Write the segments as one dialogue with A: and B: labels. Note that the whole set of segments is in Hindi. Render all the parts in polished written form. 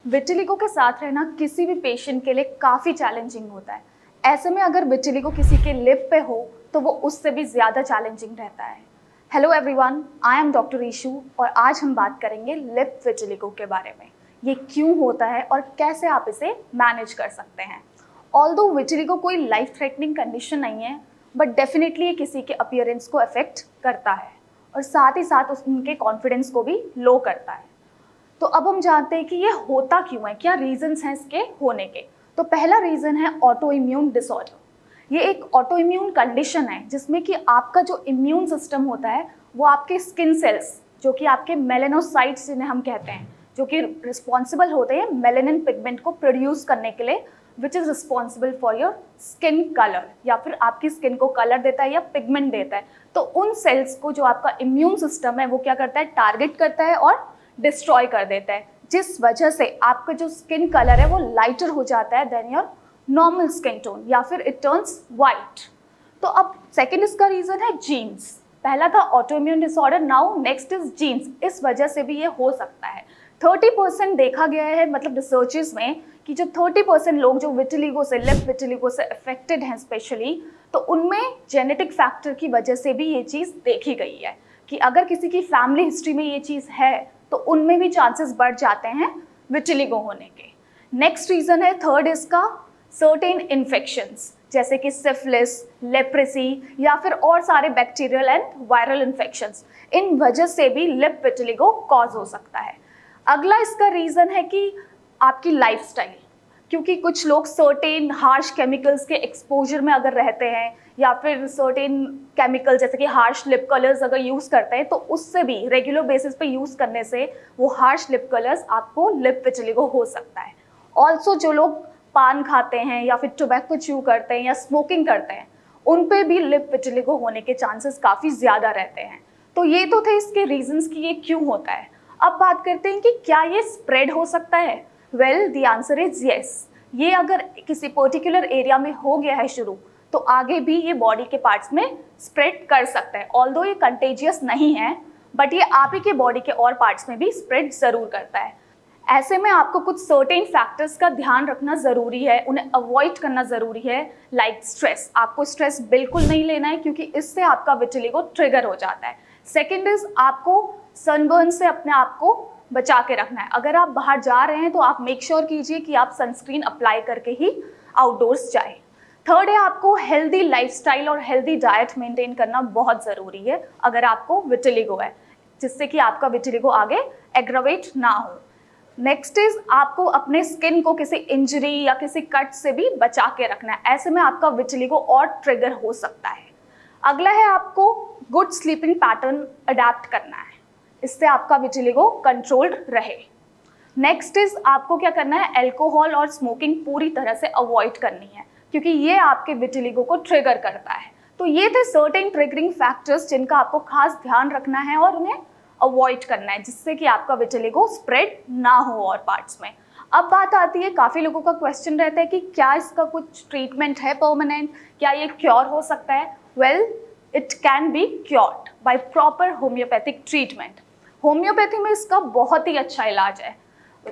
A: विटिलिगो के साथ रहना किसी भी पेशेंट के लिए काफ़ी चैलेंजिंग होता है। ऐसे में अगर विटिलिगो किसी के लिप पे हो तो वो उससे भी ज़्यादा चैलेंजिंग रहता है। Hello everyone, I am doctor Ishu और आज हम बात करेंगे लिप विटिलिगो के बारे में। ये क्यों होता है और कैसे आप इसे मैनेज कर सकते हैं। ऑल्दो विटिलिगो कोई लाइफ थ्रेटनिंग कंडीशन नहीं है, बट डेफिनेटली ये किसी के अपीयरेंस को अफेक्ट करता है और साथ ही साथ उनके कॉन्फिडेंस को भी लो करता है। तो अब हम जानते हैं कि ये होता क्यों है, क्या रीजंस हैं इसके होने के। तो पहला रीजन है ऑटो इम्यून डिसऑर्डर। ये एक ऑटो इम्यून कंडीशन है जिसमें कि आपका जो इम्यून सिस्टम होता है वो आपके स्किन सेल्स, जो कि आपके मेलेनोसाइट्स जिन्हें हम कहते हैं, जो कि रिस्पॉन्सिबल होते हैं मेलेनिन पिगमेंट को प्रोड्यूस करने के लिए, which is responsible for your skin colour, या फिर आपकी स्किन को कलर देता है या पिगमेंट देता है। तो उन सेल्स को जो आपका इम्यून सिस्टम है वो क्या करता है, टारगेट करता है और डिस्ट्रॉय कर देता है, जिस वजह से आपका जो स्किन कलर है वो लाइटर हो जाता है then your normal skin tone, या फिर इट टर्न्स वाइट। तो अब सेकंड इसका रीजन है जीन्स। पहला था autoimmune disorder, now next is genes. इस वजह से भी ये हो सकता है। 30% देखा गया है, मतलब रिसर्चेस में, कि जो 30% लोग जो विटिलिगो से, लिप विटिलिगो से अफेक्टेड हैं स्पेशली, तो उनमें जेनेटिक फैक्टर की वजह से भी ये चीज़ देखी गई है कि अगर किसी की फैमिली हिस्ट्री में ये चीज़ है तो उनमें भी चांसेस बढ़ जाते हैं विटिलिगो होने के। नेक्स्ट रीजन है, थर्ड इसका, सर्टेन इन्फेक्शंस जैसे कि सिफिलिस, लेप्रेसी या फिर और सारे बैक्टीरियल एंड वायरल इन्फेक्शंस। इन वजह से भी लिप विटिलिगो कॉज हो सकता है। अगला इसका रीजन है कि आपकी लाइफस्टाइल, क्योंकि कुछ लोग सर्टेन हार्श केमिकल्स के एक्सपोजर में अगर रहते हैं या फिर सर्टेन केमिकल जैसे कि हार्श लिप कलर्स अगर यूज़ करते हैं, तो उससे भी रेगुलर बेसिस पे यूज़ करने से वो हार्श लिप कलर्स आपको लिप विटिलिगो हो सकता है। ऑल्सो जो लोग पान खाते हैं या फिर टोबैको च्यू करते हैं या स्मोकिंग करते हैं, उन पे भी लिप विटिलिगो होने के चांसेस काफ़ी ज़्यादा रहते हैं। तो ये तो थे इसके रीजंस कि ये क्यों होता है। अब बात करते हैं कि क्या ये स्प्रेड हो सकता है। Well, the answer is yes. ये अगर किसी पर्टिकुलर एरिया में हो गया है शुरू, तो आगे भी ये बॉडी के पार्ट्स में स्प्रेड कर सकता है। ऑल्दो ये कंटेजियस नहीं है, बट ये आप ही के बॉडी के और पार्ट्स में भी स्प्रेड ज़रूर करता है। ऐसे में आपको कुछ सर्टेन फैक्टर्स का ध्यान रखना ज़रूरी है, उन्हें अवॉइड करना ज़रूरी है। लाइक स्ट्रेस, आपको स्ट्रेस बिल्कुल नहीं लेना है क्योंकि इससे आपका विटिलिगो ट्रिगर हो जाता है। सेकेंड इज, आपको सनबर्न से अपने आप को बचा के रखना है। अगर आप बाहर जा रहे हैं तो आप मेक श्योर कीजिए कि आप सनस्क्रीन अप्लाई करके ही आउटडोर्स जाएं। थर्ड है, आपको हेल्दी लाइफस्टाइल और हेल्दी डाइट मेंटेन करना बहुत ज़रूरी है अगर आपको विटिलिगो है, जिससे कि आपका विटिलिगो आगे एग्रावेट ना हो। नेक्स्ट इज, आपको अपने स्किन को किसी इंजरी या किसी कट से भी बचा के रखना है। ऐसे में आपका विटिलिगो और ट्रिगर हो सकता है। अगला है, आपको गुड स्लीपिंग पैटर्न अडेप्ट करना है, इससे आपका विटिलिगो कंट्रोल्ड रहे। नेक्स्ट इज, आपको क्या करना है, अल्कोहल और स्मोकिंग पूरी तरह से अवॉइड करनी है क्योंकि ये आपके विटिलिगो को ट्रिगर करता है। तो ये थे सर्टेन ट्रिगरिंग फैक्टर्स जिनका आपको खास ध्यान रखना है और उन्हें अवॉइड करना है, जिससे कि आपका विटिलिगो स्प्रेड ना हो और पार्ट्स में। अब बात आती है, काफ़ी लोगों का क्वेश्चन रहता है कि क्या इसका कुछ ट्रीटमेंट है परमानेंट, क्या ये क्योर हो सकता है। Well, it can be cured by proper homeopathic treatment. Homeopathy में इसका बहुत ही अच्छा इलाज है।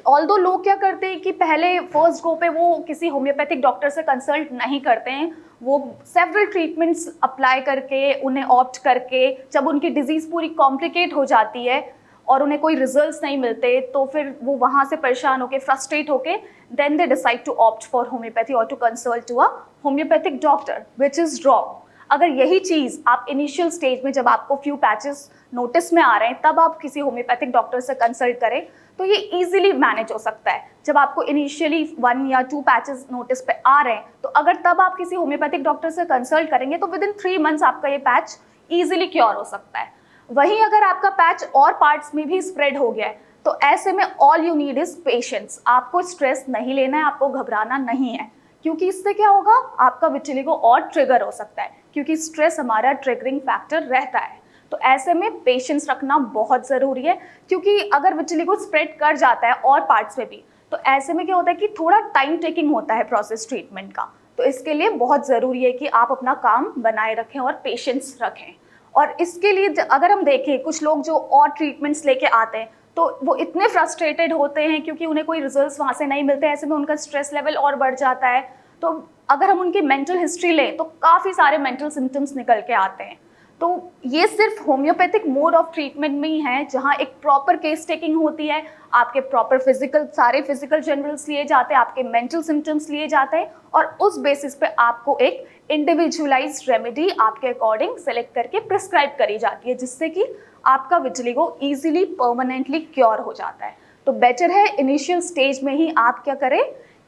A: ऑल्दो लोग क्या करते हैं कि पहले फर्स्ट गो पे वो किसी होम्योपैथिक डॉक्टर से कंसल्ट नहीं करते हैं, वो सेवरल ट्रीटमेंट्स अप्लाई करके, उन्हें ऑप्ट करके, जब उनकी डिजीज़ पूरी कॉम्प्लिकेट हो जाती है और उन्हें कोई रिजल्ट्स नहीं मिलते, तो फिर वो वहाँ से परेशान होके, फ्रस्ट्रेट होके, then they decide to opt for homeopathy और to consult to a homeopathic doctor, which is wrong. अगर यही चीज़ आप इनिशियल स्टेज में, जब आपको फ्यू पैचेस नोटिस में आ रहे हैं, तब आप किसी होम्योपैथिक डॉक्टर से कंसल्ट करें तो ये इजीली मैनेज हो सकता है। जब आपको इनिशियली 1 या 2 पैचेस नोटिस पे आ रहे हैं, तो अगर तब आप किसी होम्योपैथिक डॉक्टर से कंसल्ट करेंगे तो विद इन 3 मंथ्स आपका ये पैच इजीली क्योर हो सकता है। वहीं अगर आपका पैच और पार्ट्स में भी स्प्रेड हो गया है, तो ऐसे में all you need is patience. आपको स्ट्रेस नहीं लेना है, आपको घबराना नहीं है, क्योंकि इससे क्या होगा, आपका विटिलिगो और ट्रिगर हो सकता है, क्योंकि स्ट्रेस हमारा ट्रिगरिंग फैक्टर रहता है। तो ऐसे में पेशेंस रखना बहुत ज़रूरी है, क्योंकि अगर विटिलिगो स्प्रेड कर जाता है और पार्ट्स में भी, तो ऐसे में क्या होता है कि थोड़ा टाइम टेकिंग होता है प्रोसेस ट्रीटमेंट का। तो इसके लिए बहुत ज़रूरी है कि आप अपना काम बनाए रखें और पेशेंस रखें। और इसके लिए अगर हम देखें, कुछ लोग जो और ट्रीटमेंट्स लेके आते हैं, तो वो इतने फ्रस्ट्रेटेड होते हैं क्योंकि उन्हें कोई रिजल्ट्स वहाँ से नहीं मिलते, ऐसे में उनका स्ट्रेस लेवल और बढ़ जाता है। तो अगर हम उनकी मेंटल हिस्ट्री लें तो काफ़ी सारे मेंटल सिम्टम्स निकल के आते हैं। तो ये सिर्फ होम्योपैथिक मोड ऑफ ट्रीटमेंट में ही है जहाँ एक प्रॉपर केस टेकिंग होती है, आपके प्रॉपर सारे फिजिकल जनरल्स लिए जाते हैं, आपके मेंटल सिम्टम्स लिए जाते हैं और उस बेसिस पे आपको एक इंडिविजुअलाइज्ड रेमेडी आपके अकॉर्डिंग सेलेक्ट करके प्रिस्क्राइब करी जाती है, जिससे कि आपका विटिलिगो ईजिली परमानेंटली क्योर हो जाता है। तो बेटर है इनिशियल स्टेज में ही आप क्या करें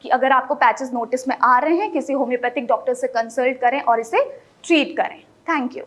A: कि अगर आपको पैचेस नोटिस में आ रहे हैं, किसी होम्योपैथिक डॉक्टर से कंसल्ट करें और इसे ट्रीट करें। Thank you.